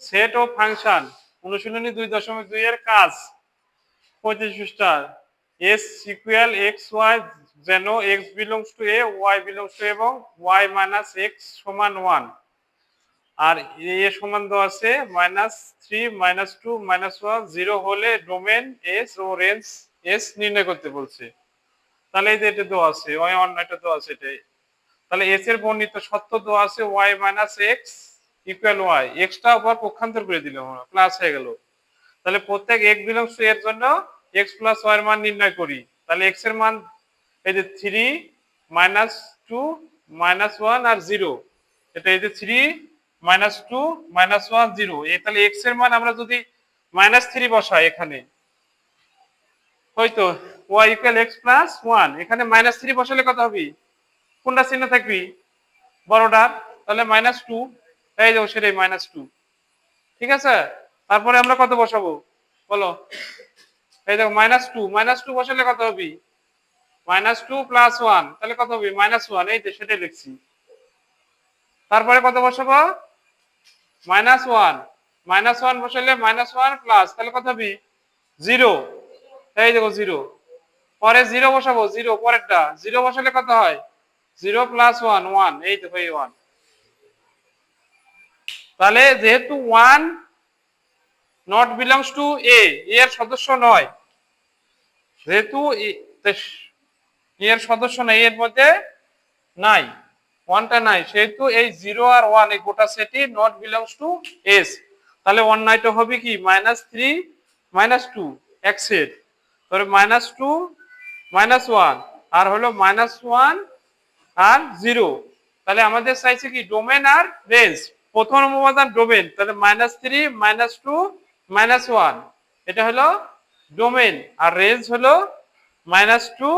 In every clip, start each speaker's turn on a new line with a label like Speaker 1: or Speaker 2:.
Speaker 1: Set ও function অনুশীলনী 2.2 এর কাজ 35 পৃষ্ঠার এস ইকুয়াল এক্স ওয়াই যেন X belongs to A Y belongs to এবং ওয়াই মাইনাস এক্স সমান 1 আর এ সমান দেওয়া আছে -3 -2 -1 0 হলে ডোমেন এস ও রেঞ্জ এস নির্ণয় করতে বলছে। তাহলে এই যে এটা দেওয়া আছে ওয়াই অন্য এটা দেওয়া আছে এটাই। তাহলে এস এর বর্ণিত সত্য দেওয়া আছে Y minus X equal Y, এক্সটা আবার পক্ষান্তর করে দিলাম আমরা, প্লাস হয়ে গেল। তাহলে প্রত্যেক এক্স বিলংস টু এর জন্য এক্স প্লাস ওয়াই এর মান নির্ণয় করি। তাহলে এক্স এর মান এই যে 3 -2 -1 আর 0, এটা এই যে 3 -2 -1 0, এই তাহলে এক্স এর মান আমরা যদি -3 বসাই এখানে, হয়তো ওয়াই ইকুয়াল এক্স প্লাস 1, এখানে -3 বসালে কত হবে? কোনটা চিহ্ন থাকবি? বড়টা, তাহলে -2, এই যে সেটাই -2, ঠিক আছে। তারপরে আমরা কত বসাবো বলো? এই দেখো -2 বসালে কত হবে? -2 প্লাস 1, তাহলে কত হবে? -1, এই যে সেটাই লিখছি। তারপরে কত বসাবো? -1 বসালে -1 প্লাস, তাহলে কত হবে? 0, এই দেখো 0। পরে 0 বসাবো, 0 পরেরটা 0 বসালে কত হয়? 0 প্লাস 1 1, এই দেখো এই 1। তাহলে যেহেতু 1 নট বিলংস টু এ, এর সদস্য নয়, যেহেতু এর সদস্য নাই, এর মধ্যে নাই, 1টা নাই, সেহেতু এই 0 আর 1 এই গোটা সেটই নট বিলংস টু এস। তাহলে 1 নাইটো হবে কি? -3 -2 এক সেট, তাহলে -2 -1 আর হলো -1 আর 0। তাহলে আমাদের চাইছে কি? ডোমেন আর রেঞ্জ। প্রথম উপাদান ডোমেন, তাহলে -3 -2 -1, এটা হলো ডোমেন, আর রেঞ্জ হলো -2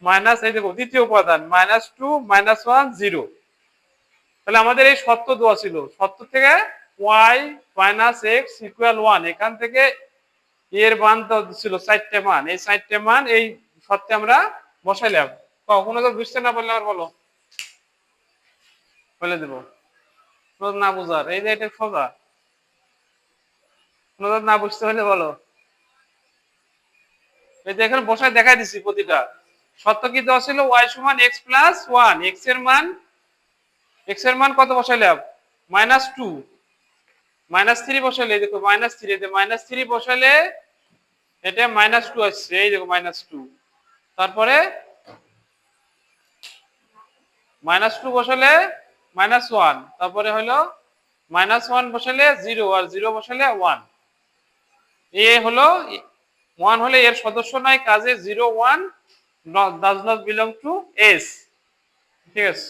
Speaker 1: মাইনাস, এই দেখো দ্বিতীয় উপাদান -2 -1 0। তাহলে আমাদের এই সত্য দেওয়া ছিল, সত্য থেকে y মাইনাস এক্স ইকুয়াল 1, এখান থেকে এর মান তো ছিল 4টে মান, এই 4টে মান এই সত্যে আমরা বসাইলাম। কখনো তো বুঝতে না পারলে আর বলো, বলে দেবো। না বুঝার, এই যে এটা সোজা, না বুঝতে হলে বলো। এই যে এখানে বসায় দেখাই দিছি প্রতিটা। সত্য কি দেওয়া ছিল? y সমান এক্স প্লাস 1, এক্স এর মান কত বসাইলাম? -2, -3 বসাইলে দেখো -3, এই যে -3 বসাইলে এটা -2 আসছে, এই দেখো -2। তারপরে -2 বসালে -1, তারপরে হলো -1 বসালে 0 আর 0 বসালে 1। এ হলো 1 হলে এর সদস্য নয়, কাজে 0 1 does not belong to S, ঠিক আছে।